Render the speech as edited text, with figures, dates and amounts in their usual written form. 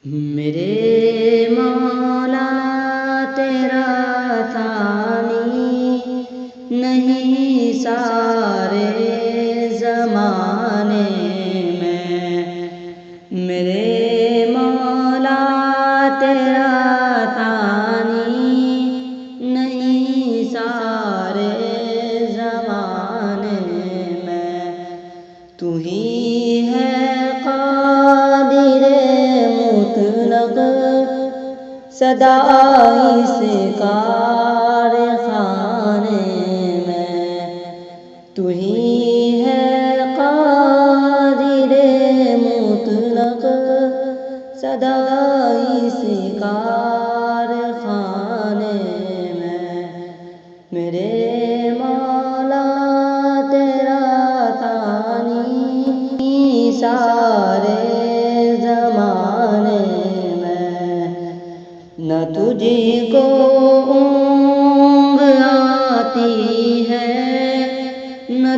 میرے مولا تیرا ثانی نہیں سارے زمانے میں، میرے مولا تیرا ثانی نہیں سارے زمانے میں، تو ہی ہے مطلق صدا اس کارخانے میں، تو ہی ہے قادر مطلق صدا اس کارخانے میں، میرے مولا تیرا ثانی سارے زمانے میں، نہ تجھ کو